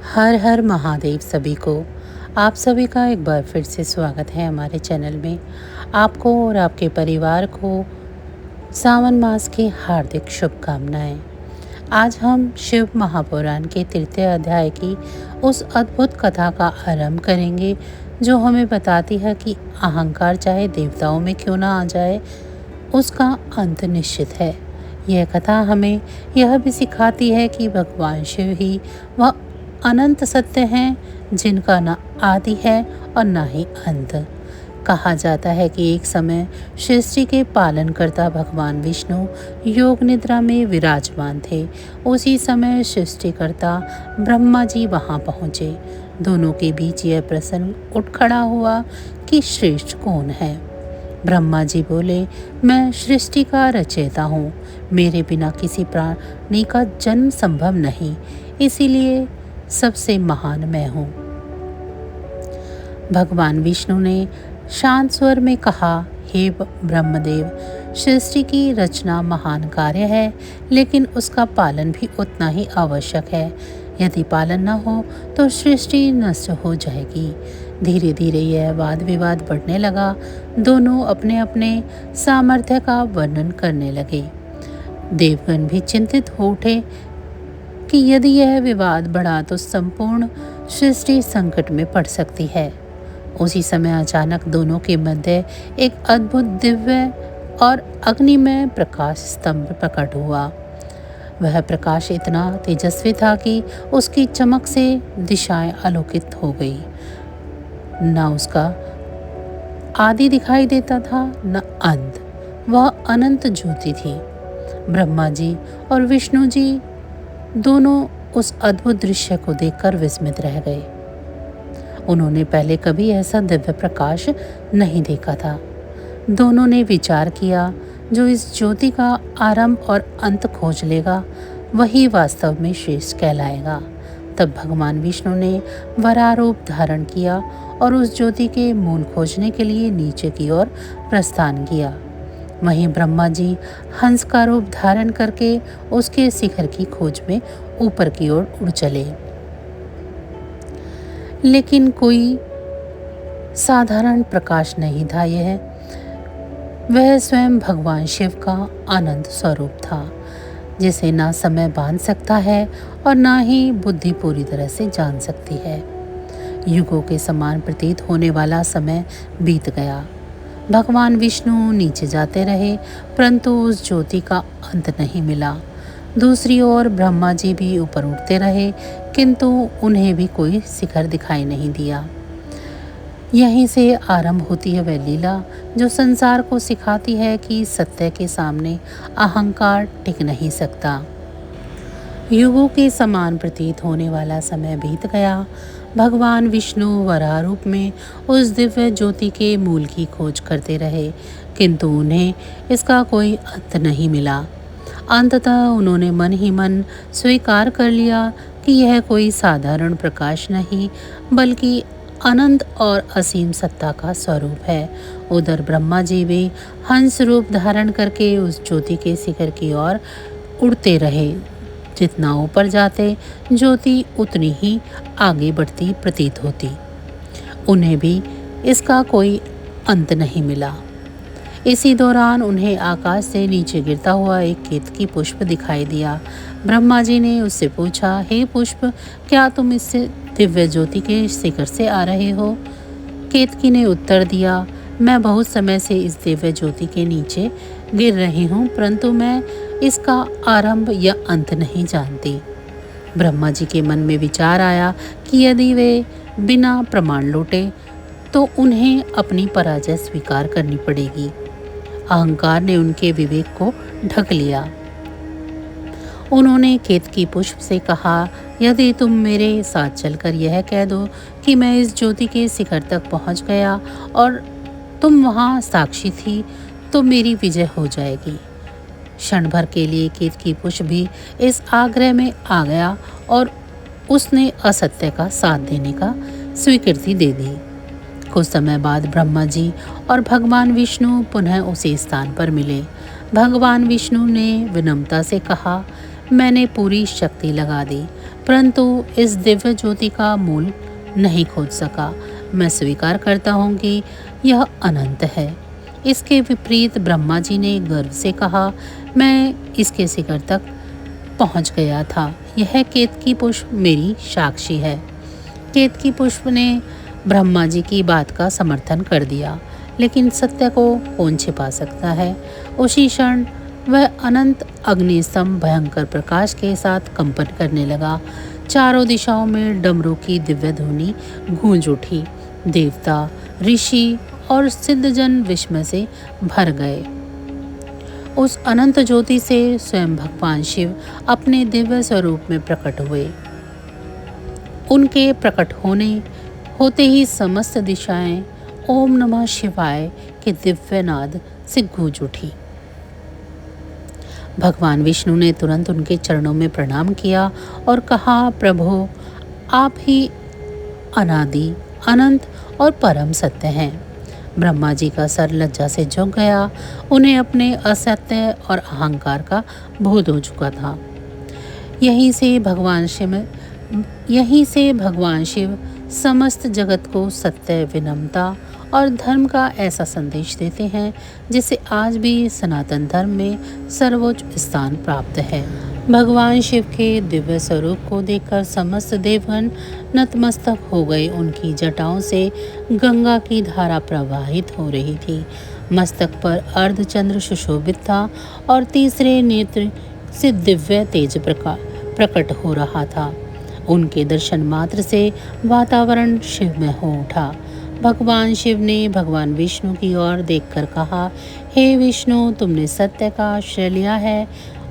हर हर महादेव सभी को। आप सभी का एक बार फिर से स्वागत है हमारे चैनल में। आपको और आपके परिवार को सावन मास की हार्दिक शुभकामनाएं। आज हम शिव महापुराण के तृतीय अध्याय की उस अद्भुत कथा का आरंभ करेंगे जो हमें बताती है कि अहंकार चाहे देवताओं में क्यों ना आ जाए, उसका अंत निश्चित है। यह कथा हमें यह भी सिखाती है कि भगवान शिव ही वह अनंत सत्य हैं जिनका न आदि है और न ही अंत। कहा जाता है कि एक समय सृष्टि के पालनकर्ता भगवान विष्णु योग निद्रा में विराजमान थे। उसी समय सृष्टिकर्ता ब्रह्मा जी वहां पहुंचे। दोनों के बीच यह प्रश्न उठ खड़ा हुआ कि श्रेष्ठ कौन है। ब्रह्मा जी बोले, मैं सृष्टि का रचयिता हूँ, मेरे बिना किसी प्राणी का जन्म संभव नहीं, इसीलिए सबसे महान मैं हूँ। भगवान विष्णु ने शांत स्वर में कहा, हे ब्रह्मदेव, सृष्टि की रचना महान कार्य है, लेकिन उसका पालन भी उतना ही आवश्यक है। यदि पालन न हो तो सृष्टि नष्ट हो जाएगी। धीरे धीरे यह वाद विवाद बढ़ने लगा। दोनों अपने अपने सामर्थ्य का वर्णन करने लगे। देवगण भी चिंतित हो उठे कि यदि यह विवाद बढ़ा तो संपूर्ण सृष्टि संकट में पड़ सकती है। उसी समय अचानक दोनों के मध्य एक अद्भुत दिव्य और अग्निमय प्रकाश स्तंभ प्रकट हुआ। वह प्रकाश इतना तेजस्वी था कि उसकी चमक से दिशाएं आलोकित हो गई। न उसका आदि दिखाई देता था न अंत। वह अनंत ज्योति थी। ब्रह्मा जी और विष्णु जी दोनों उस अद्भुत दृश्य को देखकर विस्मित रह गए। उन्होंने पहले कभी ऐसा दिव्य प्रकाश नहीं देखा था। दोनों ने विचार किया, जो इस ज्योति का आरंभ और अंत खोज लेगा वही वास्तव में श्रेष्ठ कहलाएगा। तब भगवान विष्णु ने वरारूप धारण किया और उस ज्योति के मूल खोजने के लिए नीचे की ओर प्रस्थान किया। वहीं ब्रह्मा जी हंस का रूप धारण करके उसके शिखर की खोज में ऊपर की ओर उड़ चले। लेकिन कोई साधारण प्रकाश नहीं था यह। वह स्वयं भगवान शिव का अनंत स्वरूप था, जिसे ना समय बांध सकता है और ना ही बुद्धि पूरी तरह से जान सकती है। युगों के समान प्रतीत होने वाला समय बीत गया। भगवान विष्णु नीचे जाते रहे, परंतु उस ज्योति का अंत नहीं मिला। दूसरी ओर ब्रह्मा जी भी ऊपर उठते रहे, किंतु उन्हें भी कोई शिखर दिखाई नहीं दिया। यहीं से आरंभ होती है वह लीला जो संसार को सिखाती है कि सत्य के सामने अहंकार टिक नहीं सकता। युगों के समान प्रतीत होने वाला समय बीत गया। भगवान विष्णु वराह रूप में उस दिव्य ज्योति के मूल की खोज करते रहे, किंतु उन्हें इसका कोई अंत नहीं मिला। अंततः उन्होंने मन ही मन स्वीकार कर लिया कि यह कोई साधारण प्रकाश नहीं, बल्कि अनंत और असीम सत्ता का स्वरूप है। उधर ब्रह्मा जी भी हंस रूप धारण करके उस ज्योति के शिखर की ओर उड़ते रहे। जितना ऊपर जाते ज्योति उतनी ही आगे बढ़ती प्रतीत होती। उन्हें भी इसका कोई अंत नहीं मिला। इसी दौरान उन्हें आकाश से नीचे गिरता हुआ एक केतकी पुष्प दिखाई दिया। ब्रह्मा जी ने उससे पूछा, हे पुष्प, क्या तुम इस दिव्य ज्योति के शिखर से आ रहे हो? केतकी ने उत्तर दिया, मैं बहुत समय से इस दिव्य ज्योति के नीचे गिर रही हूँ, परंतु मैं इसका आरंभ या अंत नहीं जानती। ब्रह्मा जी के मन में विचार आया कि यदि वे बिना प्रमाण लौटे तो उन्हें अपनी पराजय स्वीकार करनी पड़ेगी। अहंकार ने उनके विवेक को ढक लिया। उन्होंने केतकी पुष्प से कहा, यदि तुम मेरे साथ चलकर यह कह दो कि मैं इस ज्योति के शिखर तक पहुंच गया और तुम वहां साक्षी थी, तो मेरी विजय हो जाएगी। क्षण भर के लिए केतकी पुष्प भी इस आग्रह में आ गया और उसने असत्य का साथ देने का स्वीकृति दे दी। कुछ समय बाद ब्रह्मा जी और भगवान विष्णु पुनः उसी स्थान पर मिले। भगवान विष्णु ने विनम्रता से कहा, मैंने पूरी शक्ति लगा दी, परंतु इस दिव्य ज्योति का मूल नहीं खोज सका। मैं स्वीकार करता हूँ कि यह अनंत है। इसके विपरीत ब्रह्मा जी ने गर्व से कहा, मैं इसके शिखर तक पहुँच गया था। यह केतकी पुष्प मेरी साक्षी है। केतकी पुष्प ने ब्रह्मा जी की बात का समर्थन कर दिया, लेकिन सत्य को कौन छिपा सकता है। उसी क्षण वह अनंत अग्निस्तंभ भयंकर प्रकाश के साथ कंपन करने लगा। चारों दिशाओं में डमरू की दिव्य ध्वनि गूंज उठी। देवता, ऋषि और सिद्धजन विस्मय से भर गए। उस अनंत ज्योति से स्वयं भगवान शिव अपने दिव्य स्वरूप में प्रकट हुए। उनके प्रकट होते ही समस्त दिशाएं ओम नमः शिवाय के दिव्य नाद से गूंज उठी। भगवान विष्णु ने तुरंत उनके चरणों में प्रणाम किया और कहा, प्रभु, आप ही अनादि, अनंत और परम सत्य हैं। ब्रह्मा जी का सर लज्जा से झुक गया। उन्हें अपने असत्य और अहंकार का बोध हो चुका था। यहीं से भगवान शिव समस्त जगत को सत्य, विनम्रता और धर्म का ऐसा संदेश देते हैं जिसे आज भी सनातन धर्म में सर्वोच्च स्थान प्राप्त है। भगवान शिव के दिव्य स्वरूप को देखकर समस्त देवगण नतमस्तक हो गए। उनकी जटाओं से गंगा की धारा प्रवाहित हो रही थी। मस्तक पर अर्धचंद्र सुशोभित था और तीसरे नेत्र से दिव्य तेज प्रकट हो रहा था। उनके दर्शन मात्र से वातावरण शिवमय हो उठा। भगवान शिव ने भगवान विष्णु की ओर देखकर कहा, हे विष्णु, तुमने सत्य का आश्रय लिया है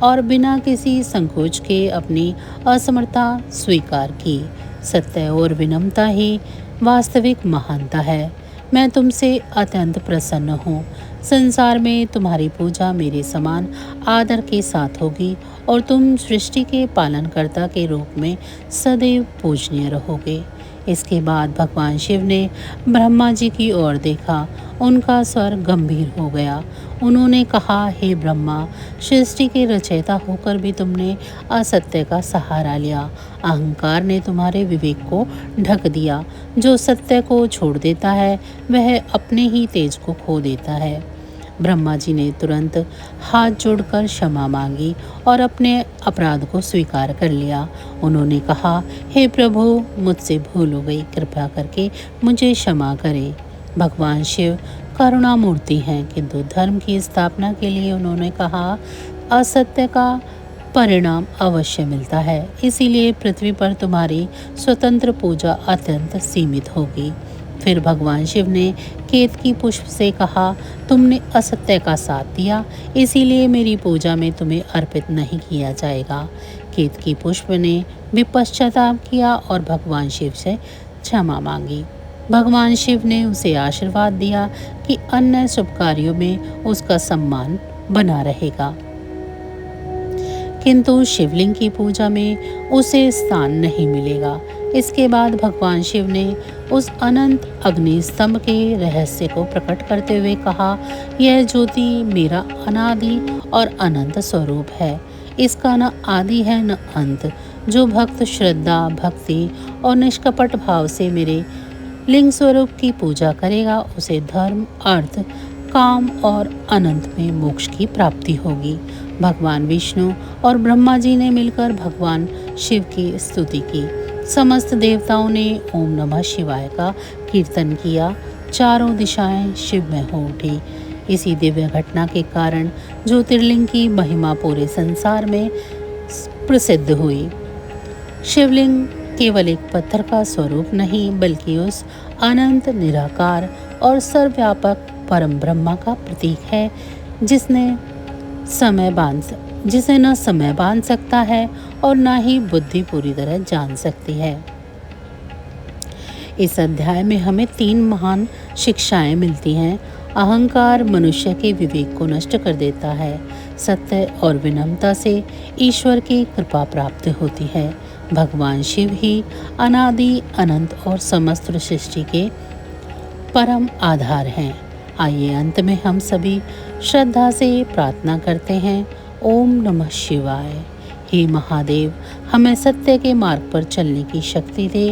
और बिना किसी संकोच के अपनी असमर्थता स्वीकार की। सत्य और विनम्रता ही वास्तविक महानता है। मैं तुमसे अत्यंत प्रसन्न हूँ। संसार में तुम्हारी पूजा मेरे समान आदर के साथ होगी और तुम सृष्टि के पालनकर्ता के रूप में सदैव पूजनीय रहोगे। इसके बाद भगवान शिव ने ब्रह्मा जी की ओर देखा। उनका स्वर गंभीर हो गया। उन्होंने कहा, हे ब्रह्मा, सृष्टि के रचयिता होकर भी तुमने असत्य का सहारा लिया। अहंकार ने तुम्हारे विवेक को ढक दिया। जो सत्य को छोड़ देता है वह अपने ही तेज को खो देता है। ब्रह्मा जी ने तुरंत हाथ जोड़कर क्षमा मांगी और अपने अपराध को स्वीकार कर लिया। उन्होंने कहा, हे प्रभु, मुझसे भूल हो गई, कृपया करके मुझे क्षमा करें। भगवान शिव करुणामूर्ति हैं, किंतु धर्म की स्थापना के लिए उन्होंने कहा, असत्य का परिणाम अवश्य मिलता है। इसीलिए पृथ्वी पर तुम्हारी स्वतंत्र पूजा अत्यंत सीमित होगी। फिर भगवान शिव ने केतकी पुष्प से कहा, तुमने असत्य का साथ दिया, इसीलिए मेरी पूजा में तुम्हें अर्पित नहीं किया जाएगा। केतकी पुष्प ने भी पश्चाताप किया और भगवान शिव से क्षमा मांगी। भगवान शिव ने उसे आशीर्वाद दिया कि अन्य शुभ कार्यों में उसका सम्मान बना रहेगा, किंतु शिवलिंग की पूजा में उसे स्थान नहीं मिलेगा। इसके बाद भगवान शिव ने उस अनंत अग्नि स्तंभ के रहस्य को प्रकट करते हुए कहा, यह ज्योति मेरा अनादि और अनंत स्वरूप है। इसका न आदि है न अंत। जो भक्त श्रद्धा, भक्ति और निष्कपट भाव से मेरे लिंग स्वरूप की पूजा करेगा, उसे धर्म, अर्थ, काम और अनंत में मोक्ष की प्राप्ति होगी। भगवान विष्णु और ब्रह्मा जी ने मिलकर भगवान शिव की स्तुति की। समस्त देवताओं ने ओम नमः शिवाय का कीर्तन किया। चारों दिशाएं शिवमय हो उठी। इसी दिव्य घटना के कारण ज्योतिर्लिंग की महिमा पूरे संसार में प्रसिद्ध हुई। शिवलिंग केवल एक पत्थर का स्वरूप नहीं, बल्कि उस अनंत, निराकार और सर्वव्यापक परम ब्रह्मा का प्रतीक है, जिसे न समय बांध सकता है और न ही बुद्धि पूरी तरह जान सकती है। इस अध्याय में हमें 3 महान शिक्षाएं मिलती हैं। अहंकार मनुष्य के विवेक को नष्ट कर देता है। सत्य और विनम्रता से ईश्वर की कृपा प्राप्त होती है। भगवान शिव ही अनादि, अनंत और समस्त सृष्टि के परम आधार हैं। आइए अंत में हम सभी श्रद्धा से प्रार्थना करते हैं। ओम नमः शिवाय। हे महादेव, हमें सत्य के मार्ग पर चलने की शक्ति दे,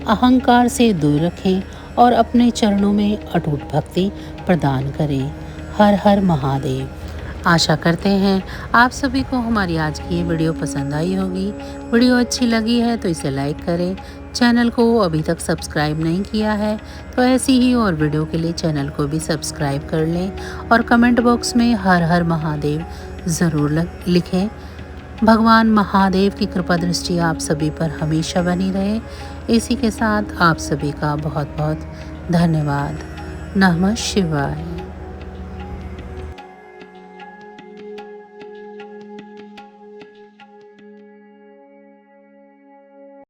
अहंकार से दूर रखें और अपने चरणों में अटूट भक्ति प्रदान करें। हर हर महादेव। आशा करते हैं आप सभी को हमारी आज की ये वीडियो पसंद आई होगी। वीडियो अच्छी लगी है तो इसे लाइक करें। चैनल को अभी तक सब्सक्राइब नहीं किया है तो ऐसी ही और वीडियो के लिए चैनल को भी सब्सक्राइब कर लें और कमेंट बॉक्स में हर हर महादेव ज़रूर लिखें। भगवान महादेव की कृपा दृष्टि आप सभी पर हमेशा बनी रहे। इसी के साथ आप सभी का बहुत बहुत धन्यवाद। नमः शिवाय।